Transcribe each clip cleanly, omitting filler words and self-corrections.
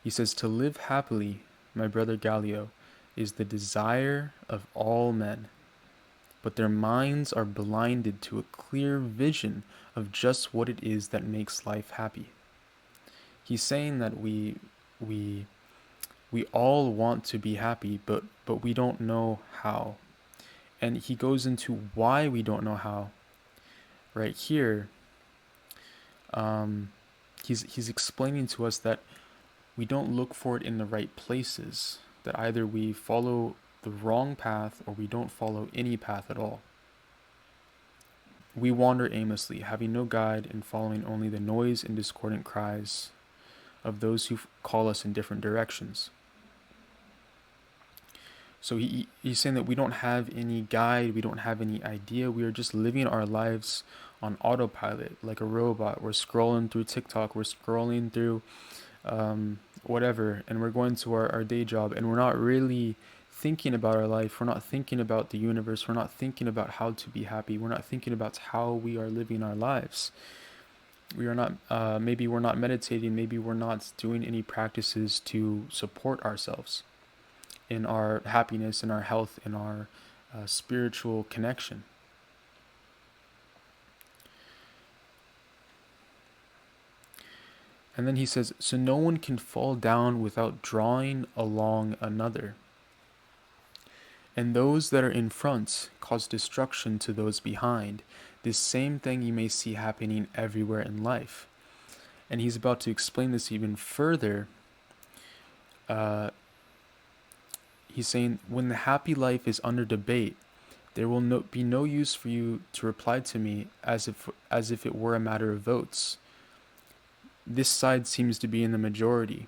He says, "To live happily, my brother Gallio, is the desire of all men, but their minds are blinded to a clear vision of just what it is that makes life happy." He's saying that we we all want to be happy, but we don't know how. And he goes into why we don't know how. Right here, he's explaining to us that we don't look for it in the right places. That either we follow the wrong path or we don't follow any path at all. We wander aimlessly, having no guide and following only the noise and discordant cries of those who call us in different directions. So he's saying that we don't have any guide, we don't have any idea. We are just living our lives on autopilot like a robot. We're scrolling through TikTok, we're scrolling through whatever, and we're going to our day job, and we're not really thinking about our life. We're not thinking about the universe. We're not thinking about how to be happy. We're not thinking about how we are living our lives. We are not, maybe we're not meditating. Maybe we're not doing any practices to support ourselves in our happiness, in our health, in our spiritual connection. And then he says, "So no one can fall down without drawing along another. And those that are in front cause destruction to those behind. This same thing you may see happening everywhere in life." And he's about to explain this even further. He's saying, when the happy life is under debate, there will be no use for you to reply to me as if it were a matter of votes. This side seems to be in the majority,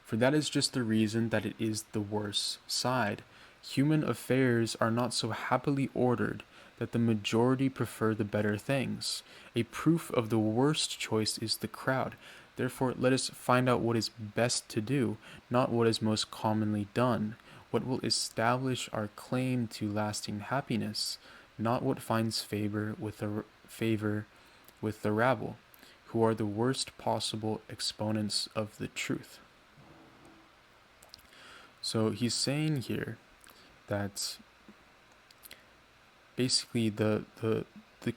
for that is just the reason that it is the worse side. Human affairs are not so happily ordered that the majority prefer the better things. A proof of the worst choice is the crowd. Therefore, let us find out what is best to do, not what is most commonly done, what will establish our claim to lasting happiness, not what finds favor with the rabble, who are the worst possible exponents of the truth. So he's saying here that basically the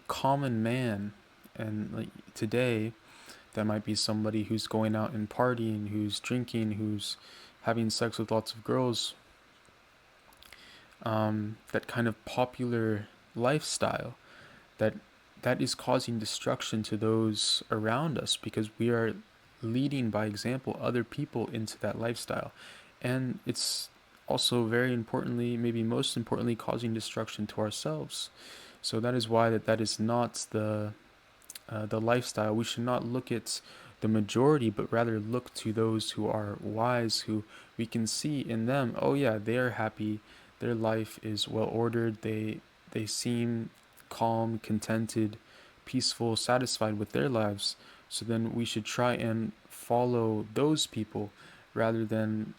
common man, and like today, that might be somebody who's going out and partying, who's drinking, who's having sex with lots of girls. That kind of popular lifestyle, that is causing destruction to those around us, because we are leading by example other people into that lifestyle, and it's also very importantly, maybe most importantly, causing destruction to ourselves. So that is why that is not the lifestyle. We should not look at the majority, but rather look to those who are wise, who we can see in them, oh yeah, they are happy, their life is well ordered, they seem calm, contented, peaceful, satisfied with their lives. So then we should try and follow those people rather than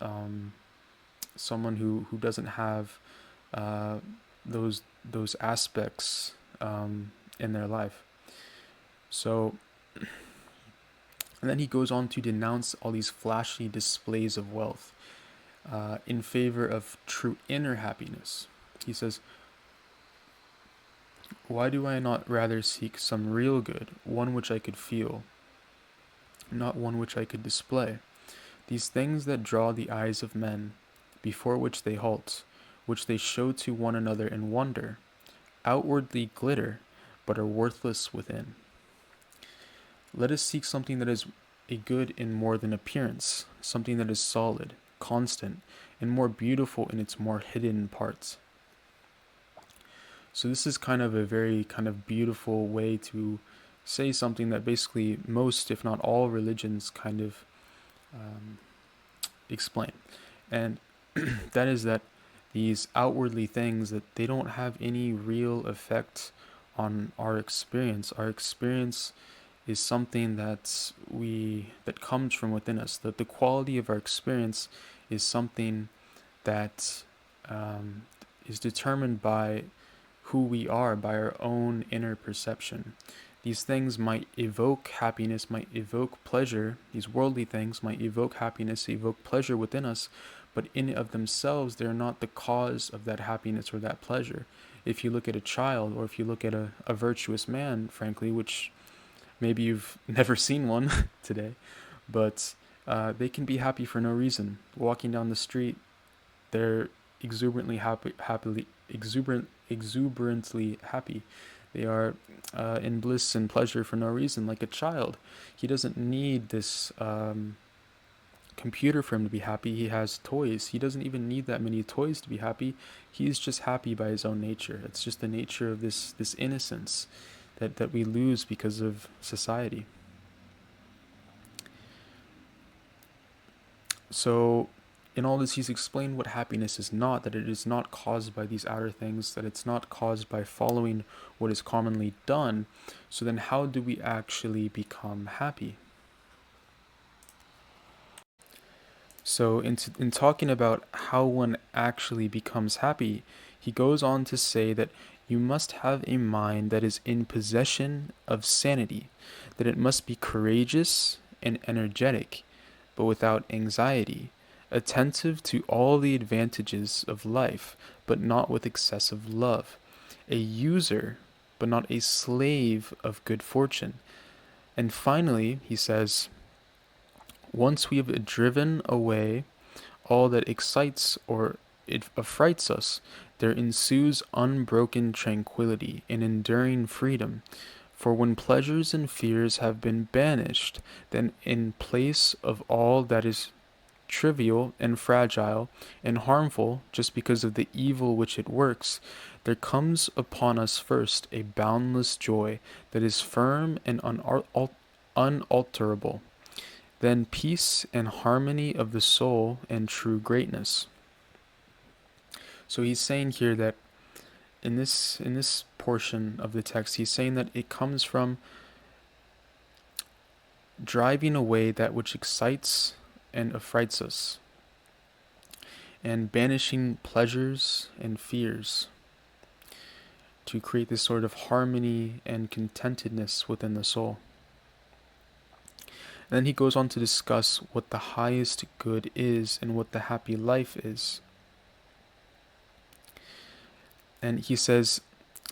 someone who doesn't have those aspects in their life. So, and then he goes on to denounce all these flashy displays of wealth in favor of true inner happiness. He says, "Why do I not rather seek some real good, one which I could feel, not one which I could display? These things that draw the eyes of men, before which they halt, which they show to one another in wonder, outwardly glitter, but are worthless within. Let us seek something that is a good in more than appearance, something that is solid, constant, and more beautiful in its more hidden parts." So this is kind of a very kind of beautiful way to say something that basically most, if not all, religions kind of explain. And that is that these outwardly things, that they don't have any real effect on our experience. Our experience is something that comes from within us. That the quality of our experience is something that is determined by who we are, by our own inner perception. These things might evoke happiness, might evoke pleasure. These worldly things might evoke happiness, evoke pleasure within us, but in and of themselves, they're not the cause of that happiness or that pleasure. If you look at a child, or if you look at a virtuous man, frankly, which maybe you've never seen one today, but they can be happy for no reason. Walking down the street, they're exuberantly happy. They are in bliss and pleasure for no reason, like a child. He doesn't need this computer for him to be happy. He has toys. He doesn't even need that many toys to be happy. He's just happy by his own nature. It's just the nature of this innocence that we lose because of society. So in all this, he's explained what happiness is not, that it is not caused by these outer things, that it's not caused by following what is commonly done. So then how do we actually become happy? So in talking about how one actually becomes happy, he goes on to say that you must have a mind that is in possession of sanity, that it must be courageous and energetic, but without anxiety, attentive to all the advantages of life, but not with excessive love, a user, but not a slave of good fortune. And finally, he says, once we have driven away all that excites or it affrights us, there ensues unbroken tranquility and enduring freedom. For when pleasures and fears have been banished, then in place of all that is trivial and fragile and harmful just because of the evil which it works, there comes upon us first a boundless joy that is firm and unalterable, then peace and harmony of the soul and true greatness. So he's saying here that in this portion of the text, he's saying that it comes from driving away that which excites and affrights us, and banishing pleasures and fears to create this sort of harmony and contentedness within the soul. And then he goes on to discuss what the highest good is and what the happy life is. And he says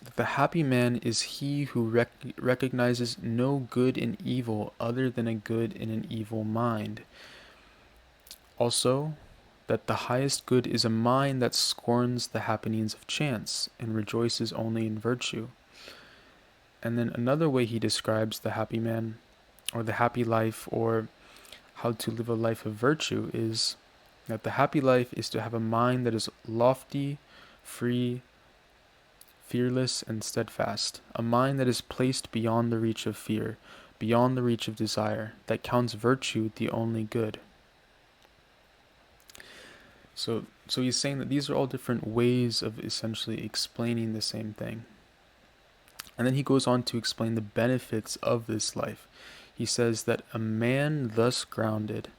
that the happy man is he who recognizes no good in evil other than a good in an evil mind. Also, that the highest good is a mind that scorns the happenings of chance and rejoices only in virtue. And then another way he describes the happy man, or the happy life, or how to live a life of virtue, is that the happy life is to have a mind that is lofty, free, fearless, and steadfast, a mind that is placed beyond the reach of fear, beyond the reach of desire, that counts virtue the only good. So he's saying that these are all different ways of essentially explaining the same thing. And then he goes on to explain the benefits of this life. He says that a man thus grounded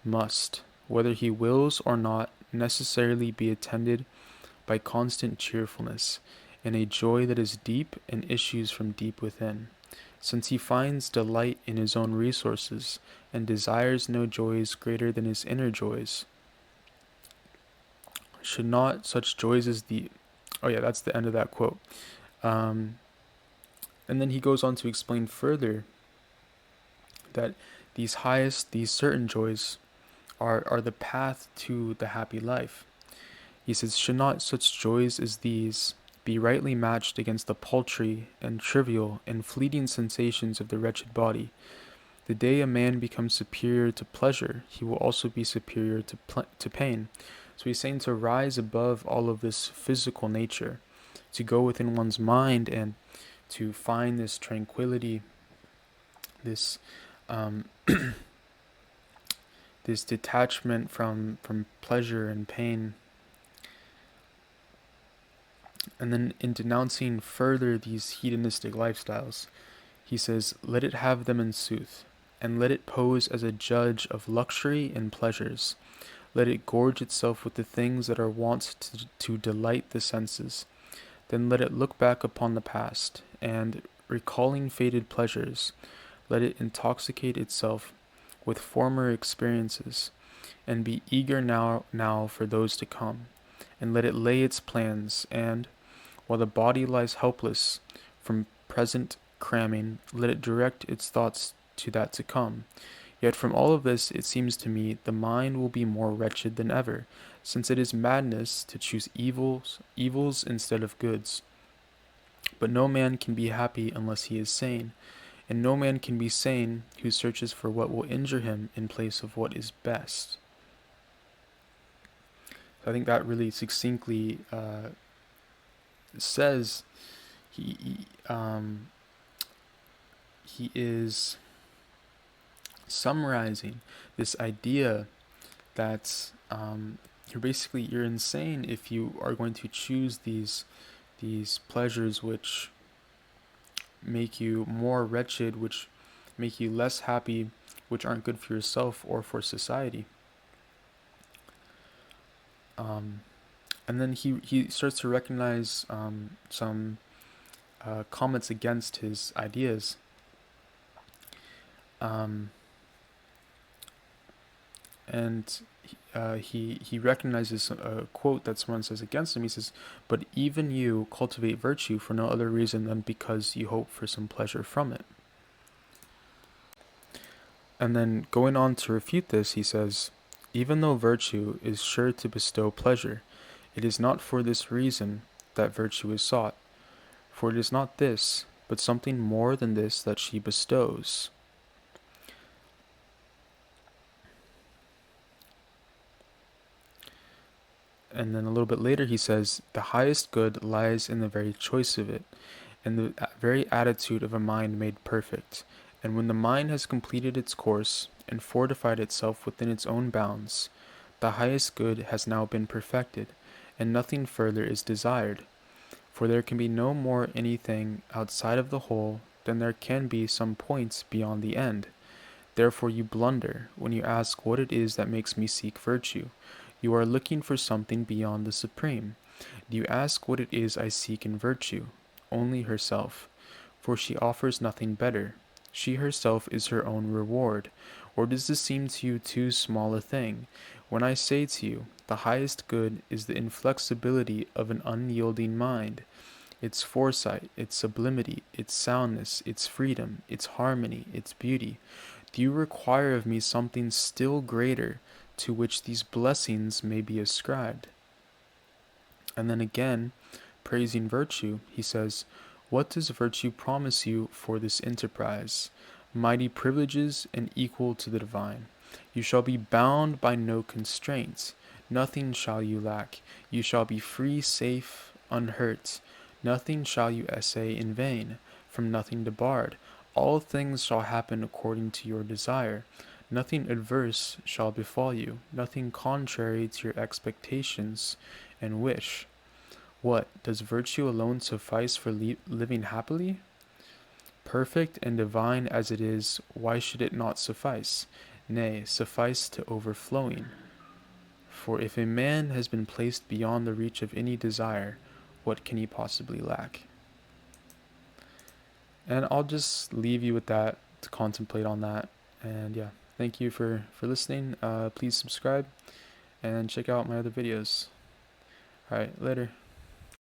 must, whether he wills or not, necessarily be attended by constant cheerfulness, and a joy that is deep and issues from deep within, since he finds delight in his own resources, and desires no joys greater than his inner joys. Should not such joys as the... Oh yeah, that's the end of that quote. And then he goes on to explain further that these certain joys are the path to the happy life. He says, should not such joys as these be rightly matched against the paltry and trivial and fleeting sensations of the wretched body, the day a man becomes superior to pleasure, he will also be superior to pain. So he's saying to rise above all of this physical nature, to go within one's mind and to find this tranquility, this this detachment from pleasure and pain. And then in denouncing further these hedonistic lifestyles, he says, let it have them in sooth, and let it pose as a judge of luxury and pleasures. Let it gorge itself with the things that are wont to delight the senses. Then let it look back upon the past, and recalling faded pleasures, let it intoxicate itself with former experiences, and be eager now for those to come, and let it lay its plans, and, while the body lies helpless from present cramming, let it direct its thoughts to that to come. Yet from all of this, it seems to me, the mind will be more wretched than ever, since it is madness to choose evils instead of goods. But no man can be happy unless he is sane, and no man can be sane who searches for what will injure him in place of what is best. So I think that really succinctly says he is summarizing this idea that you're insane if you are going to choose these pleasures which make you more wretched, which make you less happy, which aren't good for yourself or for society. And then he starts to recognize some comments against his ideas. And he recognizes a quote that someone says against him. He says, "But even you cultivate virtue for no other reason than because you hope for some pleasure from it." And then going on to refute this, he says, "Even though virtue is sure to bestow pleasure, it is not for this reason that virtue is sought, for it is not this, but something more than this that she bestows." And then a little bit later he says, "The highest good lies in the very choice of it, and the very attitude of a mind made perfect. And when the mind has completed its course, and fortified itself within its own bounds, the highest good has now been perfected, and nothing further is desired. For there can be no more anything outside of the whole than there can be some points beyond the end. Therefore you blunder when you ask what it is that makes me seek virtue. You are looking for something beyond the supreme. Do you ask what it is I seek in virtue? Only herself, for she offers nothing better. She herself is her own reward. Or does this seem to you too small a thing, when I say to you, the highest good is the inflexibility of an unyielding mind, its foresight, its sublimity, its soundness, its freedom, its harmony, its beauty? Do you require of me something still greater, to which these blessings may be ascribed?" And then again, praising virtue, he says, "What does virtue promise you for this enterprise? Mighty privileges and equal to the divine. You shall be bound by no constraints. Nothing shall you lack. You shall be free, safe, unhurt. Nothing shall you essay in vain. From nothing debarred. All things shall happen according to your desire. Nothing adverse shall befall you, nothing contrary to your expectations and wish. What, does virtue alone suffice for living happily? Perfect and divine as it is, why should it not suffice? Nay, suffice to overflowing. For if a man has been placed beyond the reach of any desire, what can he possibly lack?" And I'll just leave you with that to contemplate on that. And yeah, thank you for listening. Please subscribe and check out my other videos. Alright, later.